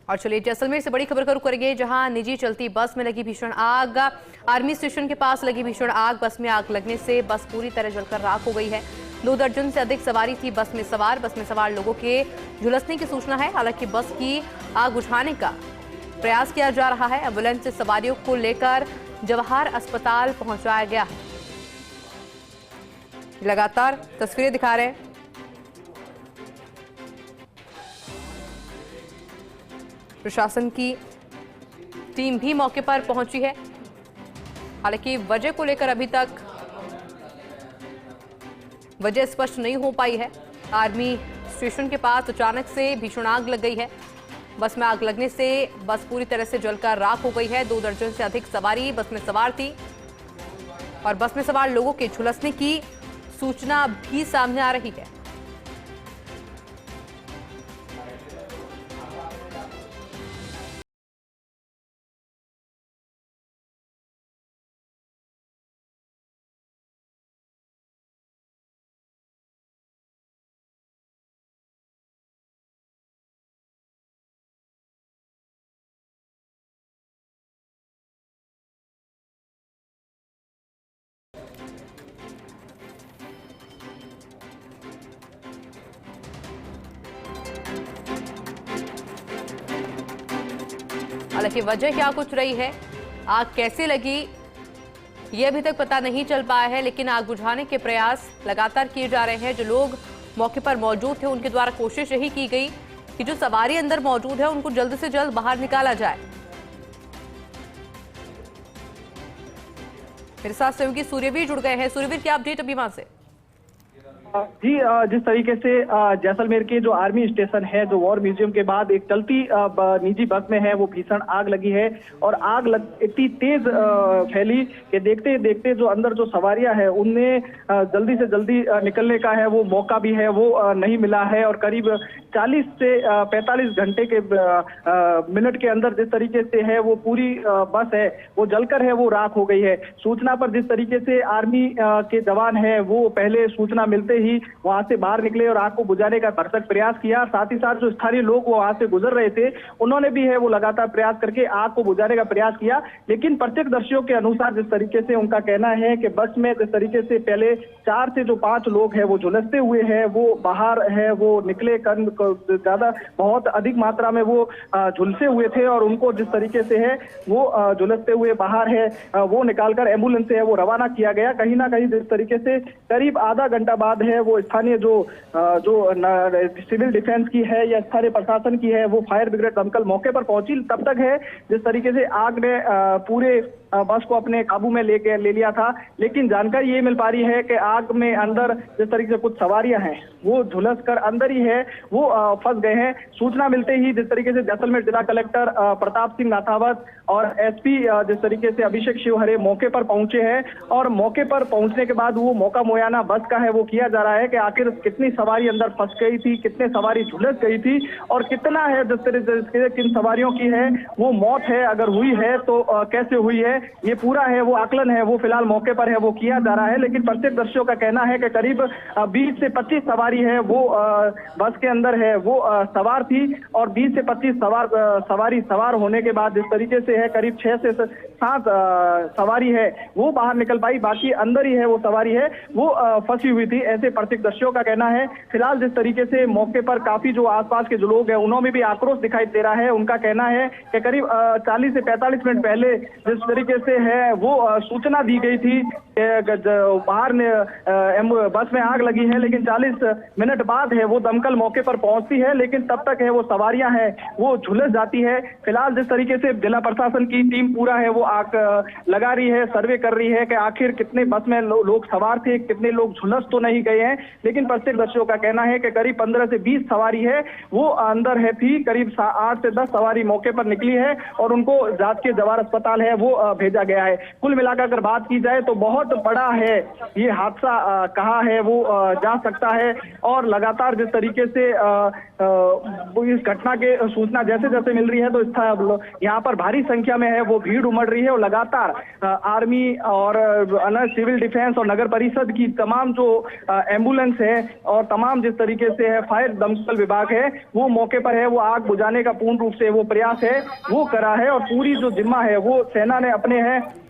और चलिए जैसलमेर से बड़ी खबर का रुख करेंगे, जहां निजी चलती बस में लगी भीषण आग। आर्मी स्टेशन के पास लगी भीषण आग। बस में आग लगने से बस पूरी तरह जलकर राख हो गई है। 2 दर्जन से अधिक सवारी थी बस में सवार लोगों के झुलसने की सूचना है। हालांकि बस की आग बुझाने का प्रयास किया जा रहा है। एम्बुलेंस से सवारियों को लेकर जवाहर अस्पताल पहुंचाया गया है। लगातार तस्वीरें दिखा रहे हैं। प्रशासन की टीम भी मौके पर पहुंची है। हालांकि वजह को लेकर अभी तक वजह स्पष्ट नहीं हो पाई है। आर्मी स्टेशन के पास अचानक से भीषण आग लग गई है। बस में आग लगने से बस पूरी तरह से जलकर राख हो गई है। 2 दर्जन से अधिक सवारी बस में सवार थी और बस में सवार लोगों के झुलसने की सूचना भी सामने आ रही है। हालांकि वजह क्या कुछ रही है, आग कैसे लगी, ये अभी तक पता नहीं चल पाया है। लेकिन आग बुझाने के प्रयास लगातार किए जा रहे हैं। जो लोग मौके पर मौजूद थे उनके द्वारा कोशिश यही की गई कि जो सवारी अंदर मौजूद है उनको जल्द से जल्द बाहर निकाला जाए। मेरे साथ सहयोगी सूर्यवीर जुड़ गए हैं। सूर्यवीर, क्या अपडेट अभी वहां से? जी, जिस तरीके से जैसलमेर के जो आर्मी स्टेशन है, जो वॉर म्यूजियम के बाद एक चलती निजी बस में है, वो भीषण आग लगी है। और आग इतनी तेज फैली कि देखते देखते जो अंदर जो सवारियां हैं उनमें जल्दी से जल्दी निकलने का है वो मौका भी है वो नहीं मिला है। और करीब 40 से 45 घंटे के मिनट के अंदर जिस तरीके से है वो पूरी बस है वो जलकर है वो राख हो गई है। सूचना पर जिस तरीके से आर्मी के जवान है वो पहले सूचना मिलते ही वहां से बाहर निकले और आग को बुझाने का भरसक प्रयास किया। साथ ही साथ जो स्थानीय लोग वो वहां से गुजर रहे थे उन्होंने भी है वो लगातार प्रयास करके आग को बुझाने का प्रयास किया। लेकिन प्रत्यक्षदर्शियों के अनुसार जिस तरीके से उनका कहना है कि बस में जिस तरीके से पहले 4 से जो 5 लोग हैं वो झुलसते हुए हैं वो बाहर है वो निकले, ज्यादा बहुत अधिक मात्रा में वो झुलसे हुए थे और उनको जिस तरीके से है वो झुलसते हुए बाहर है वो निकालकर एम्बुलेंस से है वो रवाना किया गया। कहीं ना कहीं जिस तरीके से करीब आधा घंटा बाद है वो स्थानीय जो सिविल डिफेंस की है या स्थानीय प्रशासन की है वो फायर ब्रिगेड दमकल मौके पर पहुंची। तब तक है जिस तरीके से आग ने पूरे बस को अपने काबू में ले लिया था। लेकिन जानकारी ये मिल पा रही है कि आग में अंदर जिस तरीके से कुछ सवारियां हैं वो झुलस कर अंदर ही है वो फंस गए हैं। सूचना मिलते ही जिस तरीके से जैसलमेर जिला कलेक्टर प्रताप सिंह नाथावत और एसपी जिस तरीके से अभिषेक शिवहरे मौके पर पहुंचे हैं और मौके पर पहुंचने के बाद वो मौका मुआयना बस का है वो किया जा रहा है कि आखिर कितनी सवारी अंदर फंस गई थी, कितने सवारी झुलस गई थी और कितना है जिस तरीके से किन सवारियों की है वो मौत है, अगर हुई है तो कैसे हुई है, ये पूरा है वो आकलन है वो फिलहाल मौके पर है वो किया जा रहा है। लेकिन प्रत्यक्षदर्शियों का कहना है कि करीब 20 से 25 सवारी है वो बस के अंदर है वो सवार थी और 20 से 25 सवारी सवार होने के बाद जिस तरीके से है करीब 6 से 7 सवारी है वो बाहर निकल पाई, बाकी अंदर ही है वो सवारी है वो फंसी हुई थी, ऐसे प्रत्यक्षदर्शियों का कहना है। फिलहाल जिस तरीके से मौके पर काफी जो आसपास के जो लोग हैं उन्होंने भी आक्रोश दिखाई दे रहा है। उनका कहना है कि करीब 40 से 45 मिनट पहले जिस तरीके से है वो सूचना दी गई थी बाहर बस में आग लगी है, लेकिन 40 मिनट बाद है वो दमकल मौके पर पहुंचती है, लेकिन तब तक है वो सवारियां हैं वो झुलस जाती है। फिलहाल जिस तरीके से जिला प्रशासन की टीम पूरा है वो आग लगा रही है, सर्वे कर रही है कि आखिर कितने बस में लोग सवार थे, कितने लोग झुलस तो नहीं गए हैं। लेकिन प्रत्यक्षदर्शियों का कहना है कि करीब 15 से 20 सवारी है वो अंदर है थी, करीब 8 से 10 सवारी मौके पर निकली है और उनको जांच के जवाहर अस्पताल है वो भेजा गया है। कुल मिलाकर अगर बात की जाए तो बहुत बड़ा है ये हादसा, कहाँ है वो जा सकता है। और लगातार जिस तरीके से इस घटना के सूचना जैसे जैसे मिल रही है तो यहाँ पर भारी संख्या में है वो भीड़ उमड़ रही है। और लगातार आर्मी और सिविल डिफेंस और नगर परिषद की तमाम जो एम्बुलेंस है और तमाम जिस तरीके से है फायर दमकल विभाग है वो मौके पर है। वो आग बुझाने का पूर्ण रूप से वो प्रयास है वो करा है। और पूरी जो जिम्मा है वो सेना ने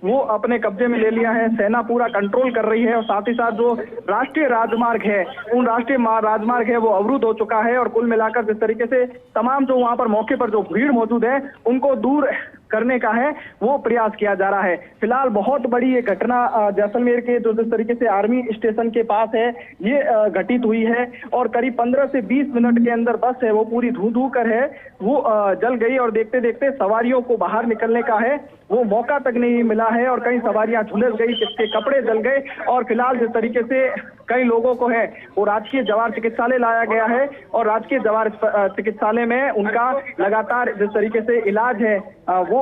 वो अपने कब्जे में ले लिया है। सेना पूरा कंट्रोल कर रही है। और साथ ही साथ जो राष्ट्रीय राजमार्ग है उन राष्ट्रीय राजमार्ग है वो अवरुद्ध हो चुका है। और कुल मिलाकर जिस तरीके से तमाम जो वहां पर मौके पर जो भीड़ मौजूद है उनको दूर करने का है वो प्रयास किया जा रहा है। फिलहाल बहुत बड़ी ये घटना जैसलमेर के जो जिस तरीके से आर्मी स्टेशन के पास है ये घटित हुई है। और करीब 15 से 20 मिनट के अंदर बस है वो पूरी धू कर है वो जल गई। और देखते देखते सवारियों को बाहर निकलने का है वो मौका तक नहीं मिला है। और कई सवारियां झुलस गई, किसके कपड़े जल गए। और फिलहाल जिस तरीके से कई लोगों को है वो राजकीय जवाहर चिकित्सालय लाया गया है। और राजकीय जवाहर चिकित्सालय में उनका लगातार जिस तरीके से इलाज है वो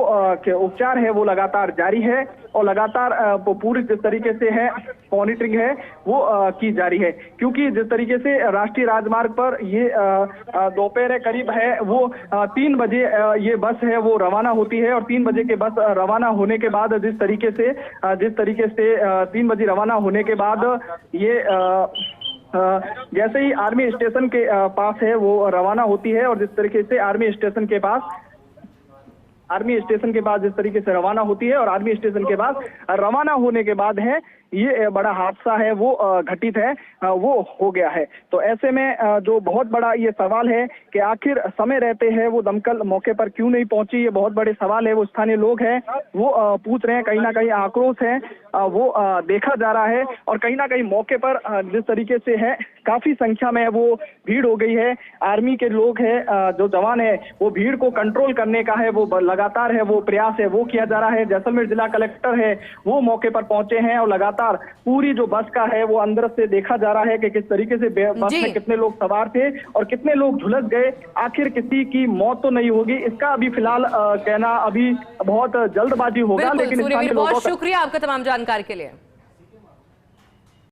उपचार है वो लगातार जारी है। और लगातार पूरी जिस तरीके से है मॉनिटरिंग है वो की जा रही है। क्योंकि जिस तरीके से राष्ट्रीय राजमार्ग पर ये दोपहर करीब है वो 3 बजे ये बस है वो रवाना होती है। और 3 बजे के बस रवाना होने के बाद जिस तरीके से 3 बजे रवाना होने के बाद ये जैसे ही आर्मी स्टेशन के पास है वो रवाना होती है। और जिस तरीके से आर्मी स्टेशन के बाद जिस तरीके से रवाना होती है और आर्मी स्टेशन के बाद रवाना होने के बाद है ये बड़ा हादसा है वो घटित है वो हो गया है। तो ऐसे में जो बहुत बड़ा ये सवाल है कि आखिर समय रहते हैं वो दमकल मौके पर क्यों नहीं पहुंची, ये बहुत बड़े सवाल है। वो स्थानीय लोग हैं वो पूछ रहे हैं, कहीं ना कहीं आक्रोश है वो देखा जा रहा है। और कहीं ना कहीं मौके पर जिस तरीके से है काफी संख्या में वो भीड़ हो गई है। आर्मी के लोग हैं जो जवान है वो भीड़ को कंट्रोल करने का है वो लगातार है वो प्रयास है वो किया जा रहा है। जैसलमेर जिला कलेक्टर है वो मौके पर पहुंचे हैं और लगातार पूरी जो बस का है वो अंदर से देखा जा रहा है कि किस तरीके से बस में कितने लोग सवार थे और कितने लोग झुलस गए। आखिर किसी की मौत तो नहीं होगी इसका अभी फिलहाल कहना अभी बहुत जल्दबाजी होगा। लेकिन बहुत शुक्रिया आपका तमाम जानकारी के लिए।